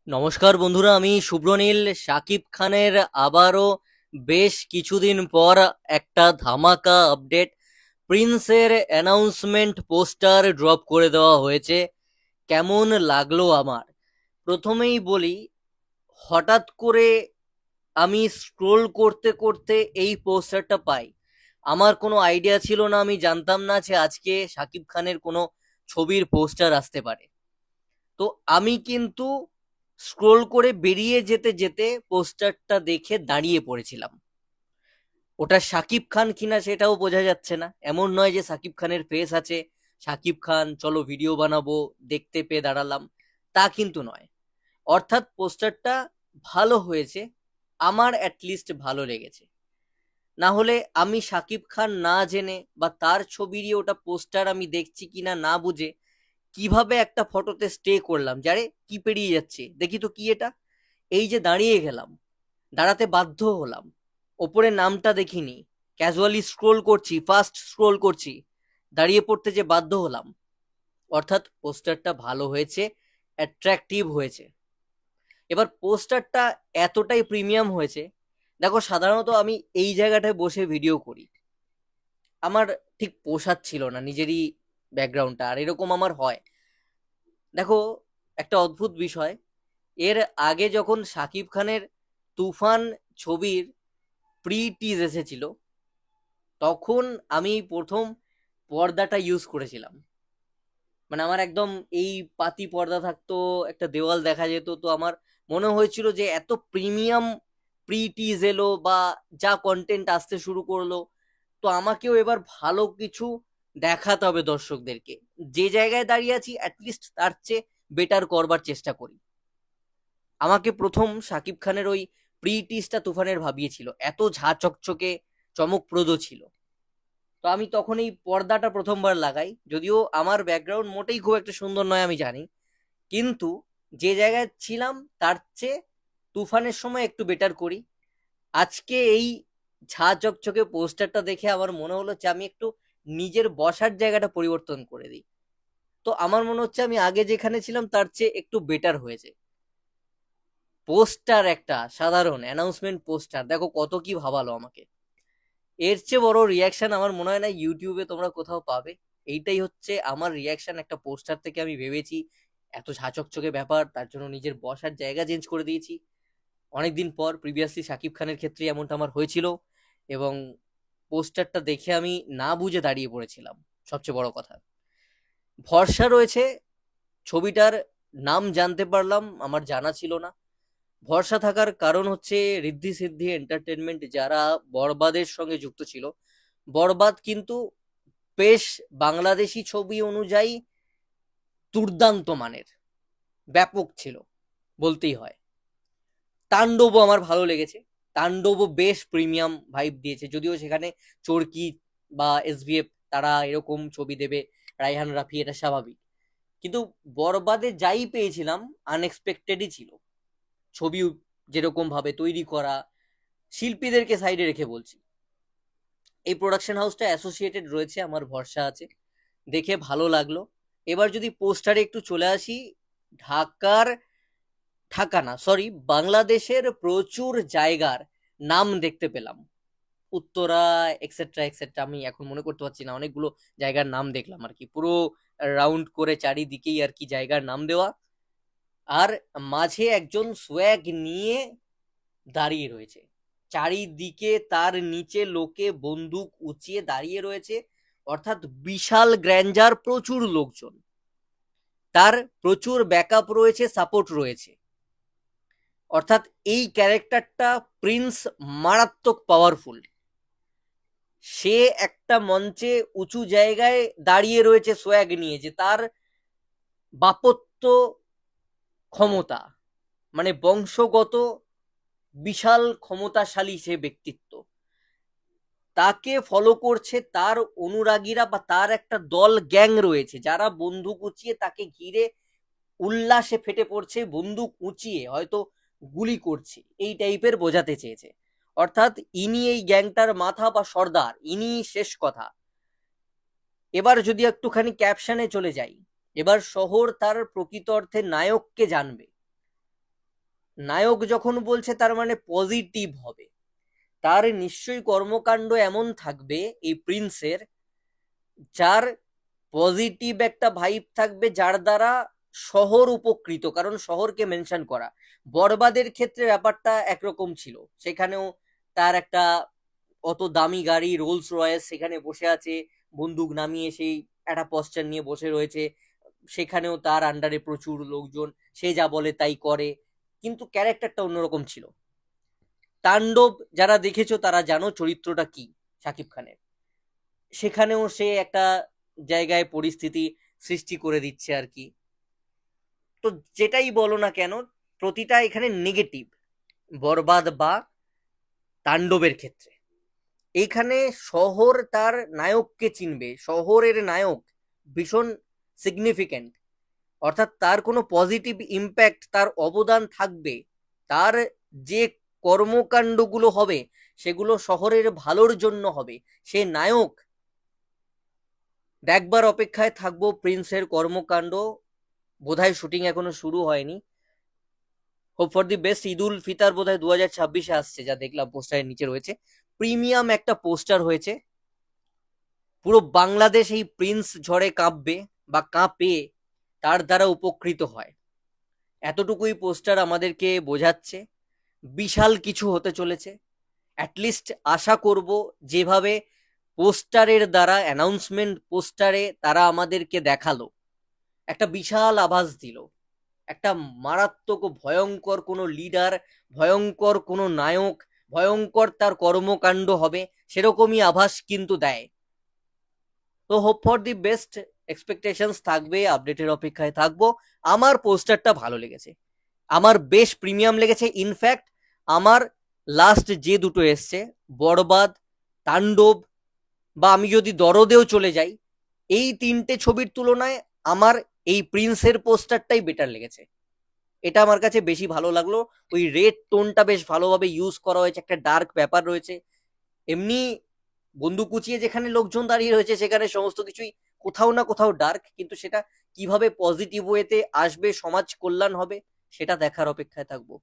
নমস্কার বন্ধুরা, আমি শুভ্রনীল। শাকিব খানের আবারও বেশ কিছুদিন পর একটা ধামাকা আপডেট। প্রিন্সের অ্যানাউন্সমেন্ট পোস্টার ড্রপ করে দেওয়া হয়েছে। কেমন লাগলো আমার? প্রথমেই বলি, হঠাৎ করে আমি স্ক্রোল করতে করতে এই পোস্টারটা পাই। আমার কোনো আইডিয়া ছিল না, আমি জানতাম না যে আজকে শাকিব খানের কোনো ছবির পোস্টার আসতে পারে। তো আমি কিন্তু স্ক্রোল করে বেরিয়ে যেতে যেতে পোস্টারটা দেখে দাঁড়িয়ে পড়েছিলাম। ওটা শাকিব খান কিনা সেটাও বোঝা যাচ্ছে না। এমন নয় যে শাকিব খানের ফেস আছে, শাকিব খান চলো ভিডিও বানাবো দেখতে পেয়ে দাঁড়ালাম, তা কিন্তু নয়। অর্থাৎ পোস্টারটা ভালো হয়েছে, আমার অ্যাটলিস্ট ভালো লেগেছে। না হলে আমি শাকিব খান না জেনে বা তার ছবিরই ওটা পোস্টার আমি দেখছি কিনা না বুঝে কিভাবে একটা ফটোতে স্টে করলাম, যারে কি পেরিয়ে যাচ্ছে দেখি তো কি এটা। এই যে দাঁড়িয়ে গেলাম, দাঁড়াতে বাধ্য হলাম, ওপরে নামটা দেখিনি, ক্যাজুয়ালি স্ক্রোল করছি, ফাস্ট স্ক্রোল করছি, দাঁড়িয়ে পড়তে যে বাধ্য হলাম। অর্থাৎ পোস্টারটা ভালো হয়েছে, অ্যাট্রাকটিভ হয়েছে। এবার পোস্টারটা এতটাই প্রিমিয়াম হয়েছে। দেখো, সাধারণত আমি এই জায়গাটায় বসে ভিডিও করি, আমার ঠিক পোষাচ্ছিল না নিজেরই ব্যাকগ্রাউন্ডটা, আর এরকম আমার হয়। দেখো, একটা অদ্ভুত বিষয়, এর আগে যখন শাকিব খানের তুফান ছবির প্রি টিজ এসেছিল, তখন আমি প্রথম পর্দাটা ইউজ করেছিলাম। মানে আমার একদম এই পাতি পর্দা থাকতো, একটা দেওয়াল দেখা যেত। তো আমার মনে হয়েছিল যে এত প্রিমিয়াম প্রি টিজ এলো বা যা কন্টেন্ট আসতে শুরু করলো, তো আমাকেও এবার ভালো কিছু দেখাতে হবে দর্শকদেরকে। যে জায়গায় দাঁড়িয়ে আছি অ্যাটলিস্ট তার চেয়ে বেটার করবার চেষ্টা করি। আমাকে প্রথম শাকিব খানের ওই প্রি টিজটা তুফানের ভাবিয়েছিল, এত ঝা চকচকে চমকপ্রদ ছিল। তো আমি তখন এই পর্দাটা প্রথমবার লাগাই, যদিও আমার ব্যাকগ্রাউন্ড মোটেই খুব একটা সুন্দর নয় আমি জানি, কিন্তু যে জায়গায় ছিলাম তার চেয়ে তুফানের সময় একটু বেটার করি। আজকে এই ঝা চকচকে পোস্টারটা দেখে আমার মনে হলো যে আমি একটু নিজের বসার জায়গাটা পরিবর্তন করে দিই। তো আমার মনে হচ্ছে আমি আগে যেখানে ছিলাম তার চেয়ে একটু বেটার হয়েছে। পোস্টার, একটা সাধারণ অ্যানাউন্সমেন্ট পোস্টার, দেখো কত কি ভাবালো আমাকে। এর চেয়ে বড় রিয়াকশন আমার মনে হয় না ইউটিউবে তোমরা কোথাও পাবে। এইটাই হচ্ছে আমার রিয়াকশন একটা পোস্টার থেকে। আমি ভেবেছি এত ঝাঁচকচকে ব্যাপার, তার জন্য নিজের বসার জায়গা চেঞ্জ করে দিয়েছি। অনেকদিন পর, প্রিভিয়াসলি শাকিব খানের ক্ষেত্রে এমনটা আমার হয়েছিল, এবং পোস্টারটা দেখে আমি না বুঝে দাঁড়িয়ে পড়েছিলাম। সবচেয়ে বড় কথা, ভরসা রয়েছে, ছবিটার নাম জানতে পারলাম, আমার জানা ছিল না। ভরসা থাকার কারণ হচ্ছে ঋদ্ধি সিদ্ধি এন্টারটেনমেন্ট যারা বরবাদের সঙ্গে যুক্ত ছিল। বরবাদ কিন্তু বেশ বাংলাদেশি ছবি অনুযায়ী দুর্দান্ত মানের, ব্যাপক ছিল বলতেই হয়। তাণ্ডবও আমার ভালো লেগেছে, তাণ্ডবও বেশ প্রিমিয়াম ভাইব দিয়েছে, যদিও সেখানে চরকি বা এসভিএফ তারা এরকম ছবি দেবে, রায়হান রাফি, এটা স্বাভাবিক। কিন্তু বরবাদে যাই পেয়েছিলাম আনএক্সপেক্টেডই ছিল। ছবি যেরকম ভাবে তৈরি করা, শিল্পীদেরকে সাইডে রেখে বলছি, এই প্রোডাকশন হাউসটা অ্যাসোসিয়েটেড রয়েছে, আমার ভরসা আছে, দেখে ভালো লাগলো। এবার যদি পোস্টারে একটু চলে আসি, ঢাকার, ঢাকা না সরি, বাংলাদেশের প্রচুর জায়গার নাম দেখতে পেলাম। উত্তরা, এক্সেট্রা এক্সেট্রা, আমি এখন মনে করতে পারছি না, অনেকগুলো জায়গার নাম দেখলাম আর কি, পুরো রাউন্ড করে চারিদিকেই আর কি জায়গার নাম দেওয়া। আর মাঝে একজন সোয়াগ নিয়ে দাঁড়িয়ে রয়েছে, চারিদিকে তার নিচে লোকে বন্দুক উঁচিয়ে দাঁড়িয়ে রয়েছে। অর্থাৎ বিশাল গ্র্যান্ডার, প্রচুর লোকজন, তার প্রচুর ব্যাকআপ রয়েছে, সাপোর্ট রয়েছে। অর্থাৎ এই ক্যারেক্টারটা প্রিন্স মারাত্মক পাওয়ারফুল। সে একটা মঞ্চে উঁচু জায়গায় দাঁড়িয়ে রয়েছে সোয়াগ নিয়ে, যে তার বাপত্য ক্ষমতা, মানে বংশগত বিশাল ক্ষমতাশালী সে ব্যক্তিত্ব। তাকে ফলো করছে তার অনুরাগীরা, বা তার একটা দল গ্যাং রয়েছে যারা বন্দুক উঁচিয়ে তাকে ঘিরে উল্লাসে ফেটে পড়ছে, বন্দুক উঁচিয়ে হয়তো গুলি করছে, এই টাইপের বোঝাতে চেয়েছে। অর্থাৎ ইনি এই গ্যাংটার মাথা বা সর্দার, ইনি শেষ কথা। এবার যদি একটুখানি ক্যাপশনে চলে যাই, এবার শহর তার প্রকৃত অর্থে নায়ককে জানবে। নায়ক যখন বলছে তার মানে পজিটিভ হবে, তার নিশ্চয়ই কর্মকাণ্ড এমন থাকবে এই প্রিন্সের, যার পজিটিভ একটা ভাইব থাকবে, যার দ্বারা শহর উপকৃত। কারণ শহরকে মেনশন করা, বরবাদের ক্ষেত্রে ব্যাপারটা একরকম ছিল, সেখানেও তার একটা অত দামি গাড়ি রোলস রয়েস সেখানে বসে আছে, বন্দুক নামিয়ে সেই একটা পশ্চার নিয়ে বসে রয়েছে, সেখানেও তার আন্ডারে প্রচুর লোকজন, সে যা বলে তাই করে, কিন্তু ক্যারেক্টারটা অন্যরকম ছিল। তাণ্ডব যারা দেখেছো তারা জানো চরিত্রটা কি শাকিব খানের, সেখানেও সে একটা জায়গায় পরিস্থিতি সৃষ্টি করে দিচ্ছে আর কি। তো যেটাই বলো না কেন, প্রতিটা এখানে নেগেটিভ, বরবাদ বা তাণ্ডবের ক্ষেত্রে। এইখানে শহর তার নায়ককে চিনবে, শহরের নায়ক ভীষণ সিগনিফিক্যান্ট, অর্থাৎ তার কোনো পজিটিভ ইম্প্যাক্ট, তার অবদান থাকবে, তার যে কর্মকাণ্ডগুলো হবে সেগুলো শহরের ভালোর জন্য হবে, সে নায়ক। দেখবার অপেক্ষায় থাকবো প্রিন্সের কর্মকাণ্ড, বোধহয় শুটিং এখনো শুরু হয়নি, hope for the best. Eid ul Fitr বোধহয় 2026-এ আসছে, যা দেখলাম পোস্টারের নিচে রয়েছে। প্রিমিয়াম একটা পোস্টার হয়েছে, পুরো বাংলাদেশ এই প্রিন্স ঝড়ে কাঁপবে বা কাঁপে, তার দ্বারা উপকৃত হয়, এতটুকুই পোস্টার আমাদেরকে বোঝাচ্ছে। বিশাল কিছু হতে চলেছে, অ্যাটলিস্ট আশা করব যেভাবে পোস্টারের দ্বারা, অ্যানাউন্সমেন্ট পোস্টারে তারা আমাদেরকে দেখালো, একটা বিশাল আভাস দিল, একটা মারাত্মক ও ভয়ঙ্কর কোনো লিডার, ভয়ঙ্কর কোনো নায়ক, ভয়ঙ্কর তার কর্মকাণ্ড হবে, সেরকমই আভাস কিন্তু দেয়। তো hope for the best, expectations থাকবে, আপডেটের অপেক্ষায় থাকবো। আমার পোস্টারটা ভালো লেগেছে, আমার বেশ প্রিমিয়াম লেগেছে। ইনফ্যাক্ট আমার লাস্ট যে দুটো এসছে, বরবাদ, তাণ্ডব, বা আমি যদি দরদেও চলে যাই, এই তিনটে ছবির তুলনায় আমার এই প্রিন্সের পোস্টারটাই বেটার লেগেছে। এটা আমার কাছে বেশি ভালো লাগলো, ওই রেড টোনটা বেশ ভালোভাবে ইউজ করা হয়েছে, একটা ডার্ক ব্যাপার রয়েছে। এমনি বন্দুক কুচিয়ে যেখানে লোকজন দাঁড়িয়ে রয়েছে সেখানে সমস্ত কিছুই কোথাও না কোথাও ডার্ক, কিন্তু সেটা কিভাবে পজিটিভ ওয়েতে আসবে, সমাজ কল্যাণ হবে, সেটা দেখার অপেক্ষায় থাকবো।